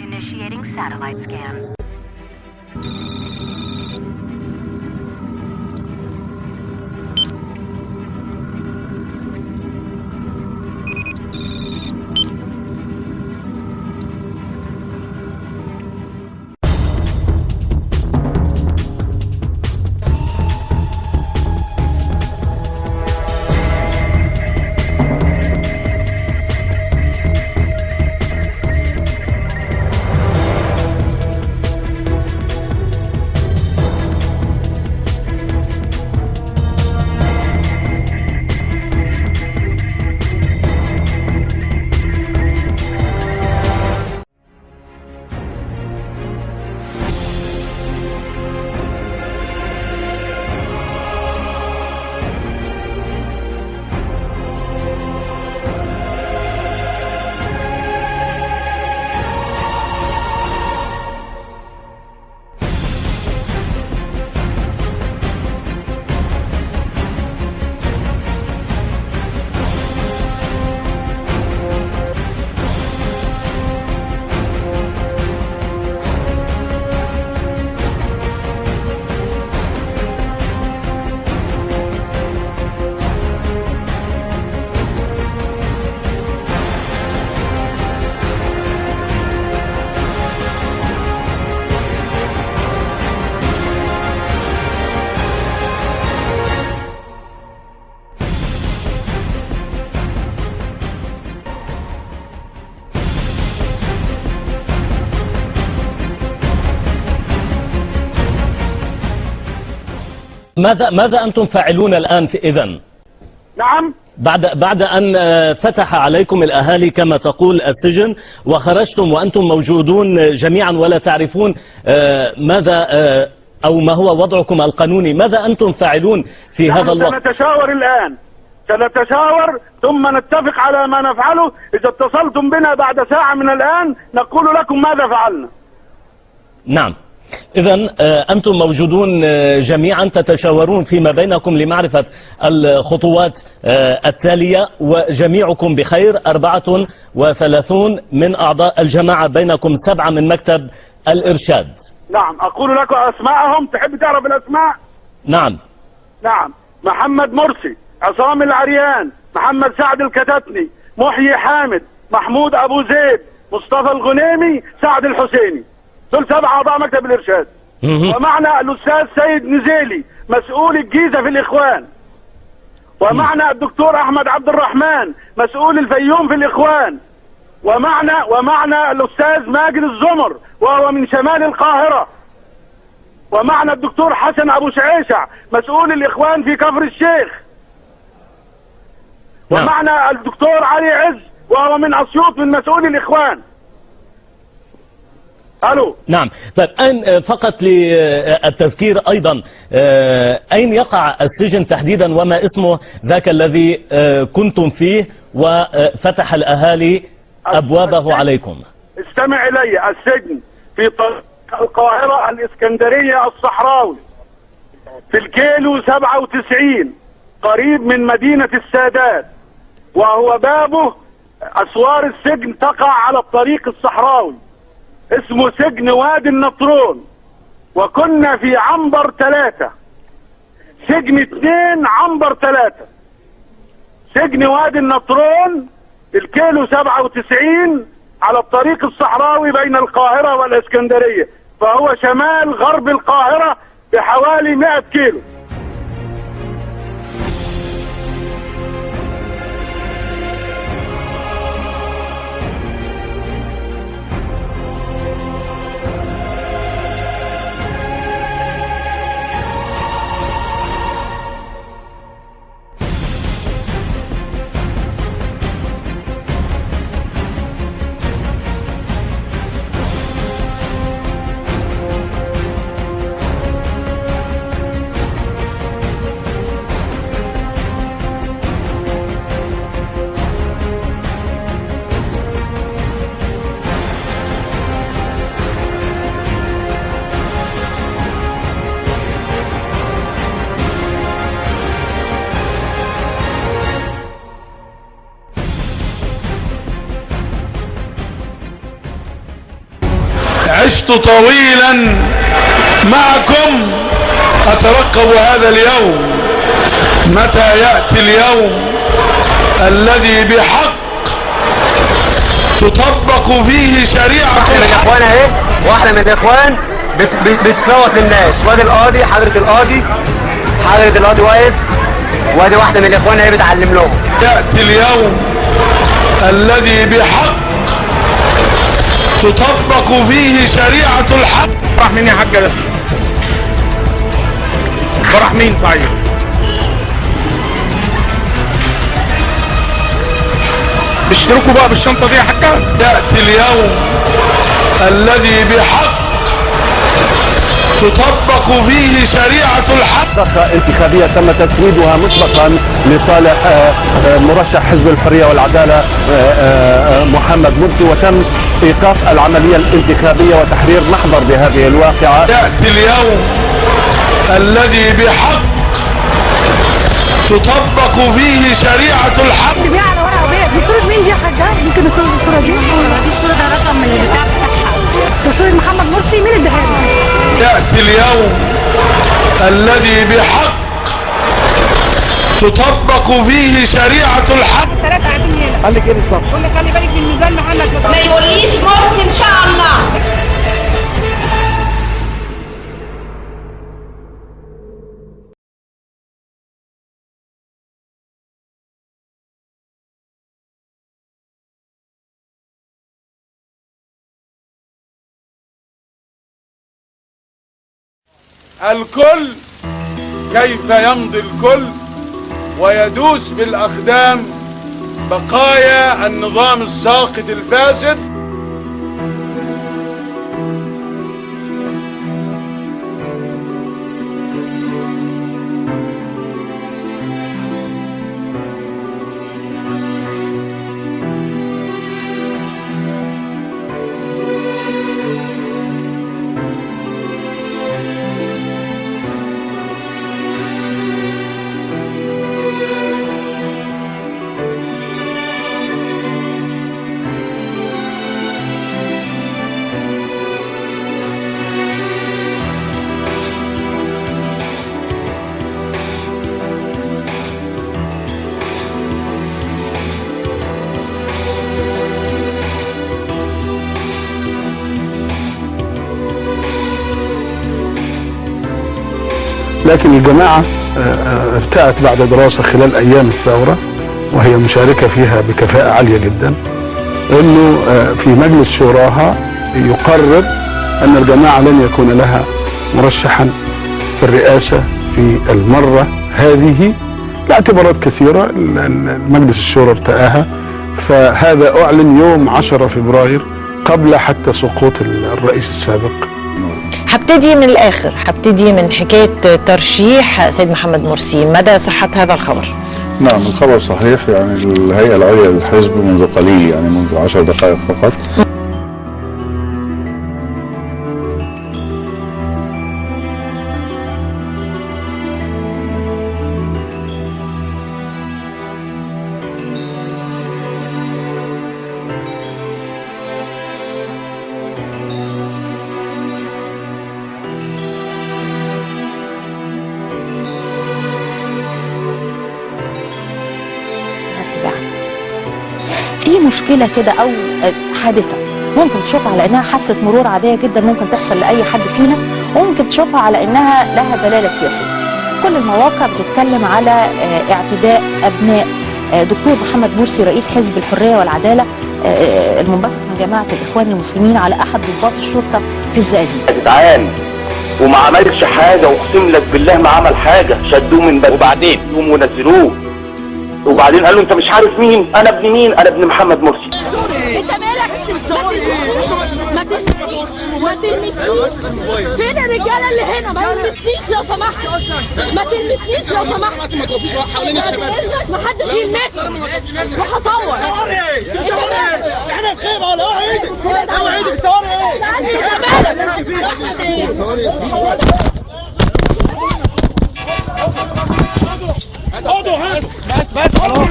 Initiating satellite scan. ماذا أنتم فاعلون الآن إذن؟ نعم. بعد أن فتح عليكم الأهالي كما تقول السجن وخرجتم وأنتم موجودون جميعا ولا تعرفون ماذا أو ما هو وضعكم القانوني، ماذا أنتم فاعلون في هذا الوقت؟ سنتشاور الآن، سنتشاور ثم نتفق على ما نفعله. إذا اتصلتم بنا بعد ساعة من الآن نقول لكم ماذا فعلنا. نعم، إذن أنتم موجودون جميعا تتشاورون فيما بينكم لمعرفة الخطوات التالية، وجميعكم بخير. 34 من أعضاء الجماعة، بينكم 7 من مكتب الإرشاد. نعم، أقول لكم أسماءهم، تحب تعرف الأسماء؟ نعم. محمد مرسي، عصام العريان، محمد سعد الكتتني، محيي حامد، محمود أبو زيد، مصطفى الغنيمي، سعد الحسيني. دول 7 أعضاء مكتب الإرشاد. ومعنا الأستاذ سيد نزيلي مسؤول الجيزة في الإخوان. ومعنا الدكتور أحمد عبد الرحمن مسؤول الفيوم في الإخوان. ومعنا الأستاذ ماجد الزمر وهو من شمال القاهرة. ومعنا الدكتور حسن أبو شعيشع مسؤول الإخوان في كفر الشيخ. ومعنا الدكتور علي عز وهو من أسيوط من مسؤول الإخوان. الو. نعم، طيب أين فقط للتذكير أيضا أين يقع السجن تحديدا وما اسمه ذاك الذي كنتم فيه وفتح الأهالي أبوابه عليكم؟ استمع إلي. السجن في طريق القاهرة الإسكندرية الصحراوي في الكيلو 97 قريب من مدينة السادات، وهو بابه أسوار السجن تقع على الطريق الصحراوي، اسمه سجن وادي النطرون. وكنا في عنبر 3، سجن 2 عنبر 3. سجن وادي النطرون الكيلو 97 على الطريق الصحراوي بين القاهرة والإسكندرية، فهو شمال غرب القاهرة بحوالي 100 كيلو. عشت طويلا معكم أترقب هذا اليوم، متى يأتي اليوم الذي بحق تطبق فيه شريعة الحق. واحنا من الاخوان اهي، واحنا من الاخوان بتصوت للناس، وادي القاضي حضرة القاضي واقف، وادي واحدة من الاخوان اهي بتعلم لهم. يأتي اليوم الذي بحق تطبق فيه شريعة الحق. فرح مين يا حاجة ده؟ فرح مين صحيح؟ بيشتركوا بقى بالشنطة دي يا حاجة؟ يأتي اليوم الذي بحق تطبق فيه شريعة الحق. انتخابية تم تسويدها مسبقا لصالح مرشح حزب الحرية والعدالة محمد مرسي، وتم إيقاف العملية الانتخابية وتحرير محضر بهذه الواقعة. يأتي اليوم الذي بحق تطبق فيه شريعة الحق. اللي على ورقة بيضاء دي صورة مين دي يا حاجة؟ ممكن نصور الصورة دي؟ الصورة ده رقم من البتاع بتاعها. ده صورة محمد مرسي، مين اداها له؟ يأتي اليوم الذي بحق تطبق فيه شريعة الحق. ثلاثة قاعدين هنا. قال لك ايه بالظبط؟ قول لي خلي بالك من ميزان محمد مرسي. ما يقوليش مرسي ان شاء الله. الكل كيف يمضي الكل ويدوس بالأقدام بقايا النظام الساقط الفاسد. لكن الجماعة ارتأت بعد دراسة خلال أيام الثورة، وهي مشاركة فيها بكفاءة عالية جدا، أنه في مجلس شوراها يقرر أن الجماعة لن يكون لها مرشحا في الرئاسة في المرة هذه لاعتبارات كثيرة المجلس الشورى ارتآها. فهذا أعلن يوم 10 فبراير قبل حتى سقوط الرئيس السابق. هبتدي من الآخر، هبتدي من حكاية ترشيح سيد محمد مرسي، مدى صحة هذا الخبر؟ نعم الخبر صحيح، يعني الهيئة العليا للحزب منذ قليل، يعني منذ 10 دقائق فقط في مشكلة كده أو حادثة ممكن تشوفها على إنها حادثة مرور عادية جدا ممكن تحصل لأي حد فينا، وممكن تشوفها على إنها لها دلالة سياسية. كل المواقع بتتكلم على اعتداء أبناء دكتور محمد مرسي رئيس حزب الحرية والعدالة المنبثق من جماعة الإخوان المسلمين على أحد ضباط الشرطة في الزقازيق. يا جدعان وما عملش حاجة، واقسم لك بالله ما عمل حاجة، شدوه من بدري وبعدين ونزلوه، وبعدين قال له انت مش عارف مين انا، ابن مين انا، ابن محمد مرسي. انت مالك؟ ما تلمسنيش. فين الرجاله اللي هنا؟ ما تلمسنيش لو سمحت، ما تلمسنيش لو سمحت، ما تقفيش حوالين الشباب، ما حدش يلمسني وهصور. انت مالك؟ احنا في خيمه ولا اوعي ايدك صوري ايه؟ انت مالك؟ صوري بس خلاص.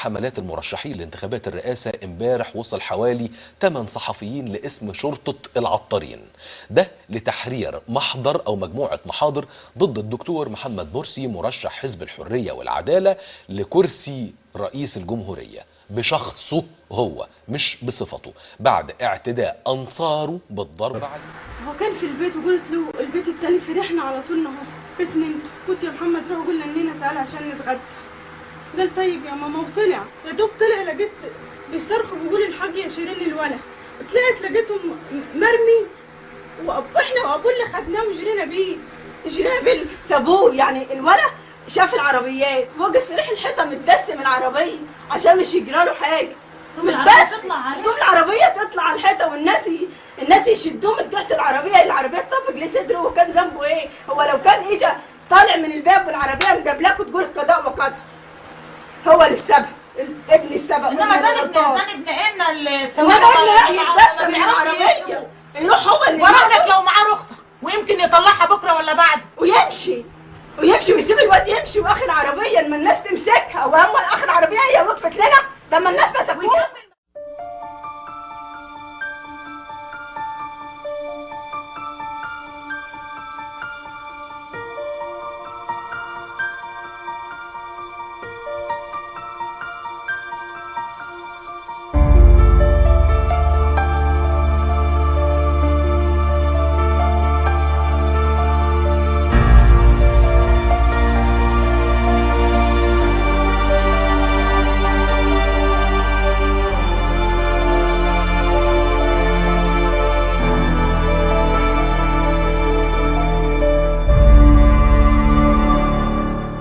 حملات المرشحين لانتخابات الرئاسة امبارح وصل حوالي 8 صحفيين لاسم شرطة العطارين، ده لتحرير محضر أو مجموعة محاضر ضد الدكتور محمد مرسي مرشح حزب الحرية والعدالة لكرسي رئيس الجمهورية بشخصه هو مش بصفته، بعد اعتداء أنصاره بالضرب عليه. هو كان في البيت وقلت له البيت التاني فرحنا على طول اهو بيتنا انتوا، قلت يا محمد روح قول لنينا تعالى عشان نتغدى. قال طيب يا ماما، وطلع يا دوب طلع لقيت بيصرخوا بيقولوا الحاج يا شيرين الولد، طلعت لقيتهم مرمي واحنا وابوه اللي خدناه وجرينا بيه، سابوه. يعني الولد شاف العربيات وقف في ريح الحيطه متدسم العربيه عشان مش يجرى له حاجه، متدسم تقوم العربيه تطلع على الحيطه والناس يشدوه من تحت العربيه تطبق ليه صدره. وكان ذنبه ايه؟ هو لو كان اجى طالع من الباب والعربيه مجابلاك وتقول قضاء وقدر، هو للسبب ابن السبب. انما ده ابننا السواق راح يتدسم من العربيه يروح هو اللي ورهنك لو معاه رخصه ويمكن يطلعها بكره ولا بعد ويمشي ويسيب الواد يمشي واخر عربيه لما الناس تمسكها، واما اخر عربيه هي وقفت لنا لما الناس مسكوها.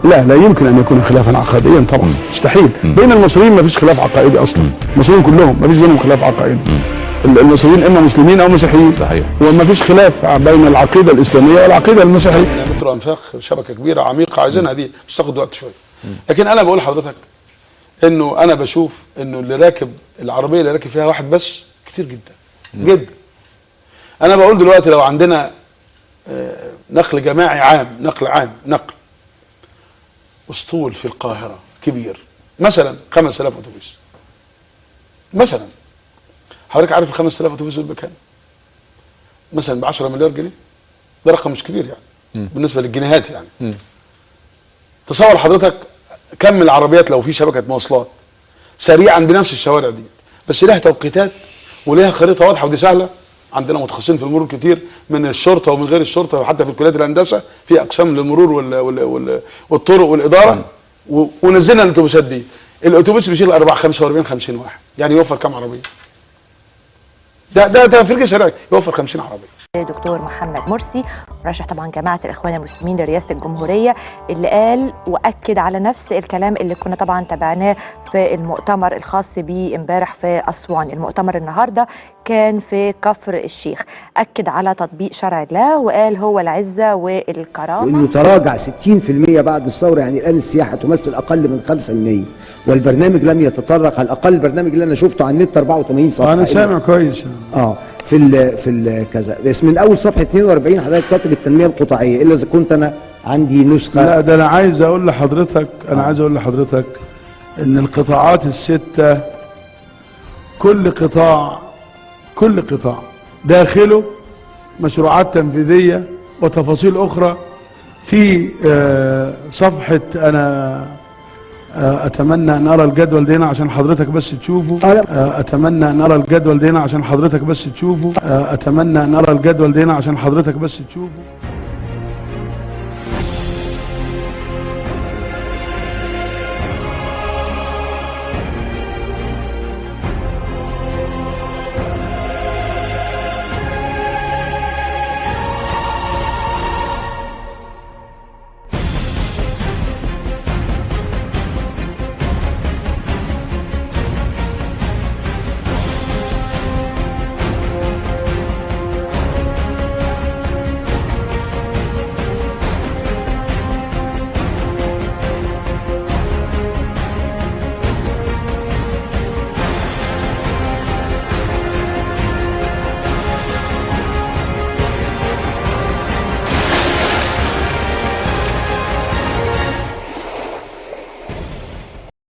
لا يمكن ان يكون خلافا عقائديا طبعا، مستحيل. بين المصريين ما فيش خلاف عقائدي اصلا، المصريين كلهم ما فيش بينهم خلاف عقائدي. المصريين اما مسلمين او مسيحيين، صحيح، وما فيش خلاف بين العقيده الاسلاميه والعقيده المسيحيه. مترو انفاق شبكه كبيره عميقه عايزينها دي مش تاخد وقت شويه. لكن انا بقول لحضرتك انه انا بشوف انه اللي راكب العربيه اللي راكب فيها واحد بس كتير جدا جدا. انا بقول دلوقتي لو عندنا نقل جماعي عام، نقل اسطول في القاهرة كبير مثلا 5000 اتوبيس مثلا، حضرتك عارف ال 5000 اتوبيس دول بكام؟ مثلا ب 10 مليار جنيه، ده رقم مش كبير يعني بالنسبة للجنيهات يعني. تصور حضرتك كم العربيات لو في شبكة مواصلات سريعا بنفس الشوارع دي، بس لها توقيتات ولها خريطة واضحة ودي سهلة. عندنا متخصصين في المرور كتير من الشرطه ومن غير الشرطه، وحتى في كليات الهندسه في اقسام للمرور والطرق والاداره، ونزلنا الاتوبيسات دي. الاتوبيس بيشيل 45 واحد، يعني يوفر كام عربيه؟ ده فرق سريع يوفر 50 عربيه. دكتور محمد مرسي مرشح طبعا جماعه الاخوان المسلمين لرئاسه الجمهوريه، اللي قال واكد على نفس الكلام اللي كنا طبعا تابعناه في المؤتمر الخاص بيه امبارح في اسوان. المؤتمر النهارده كان في كفر الشيخ، اكد على تطبيق شرع الله وقال هو العزه والكرامه، وانه تراجع 60% بعد الثوره. يعني الان السياحه تمثل اقل من 5%، والبرنامج لم يتطرق. على الاقل البرنامج اللي انا شفته على النت 84 صفحه. انا سامع كويس في كذا، بس من اول صفحه 42 حضرتك كاتب التنميه القطاعيه، الا اذا كنت انا عندي نسخه. لا ده انا عايز اقول لحضرتك، عايز اقول لحضرتك ان القطاعات السته كل قطاع داخله مشروعات تنفيذيه وتفاصيل اخرى. في صفحه انا اتمنى ان ارى الجدول ده هنا عشان حضرتك بس تشوفه. اتمنى ان ارى الجدول ده هنا عشان حضرتك بس تشوفه.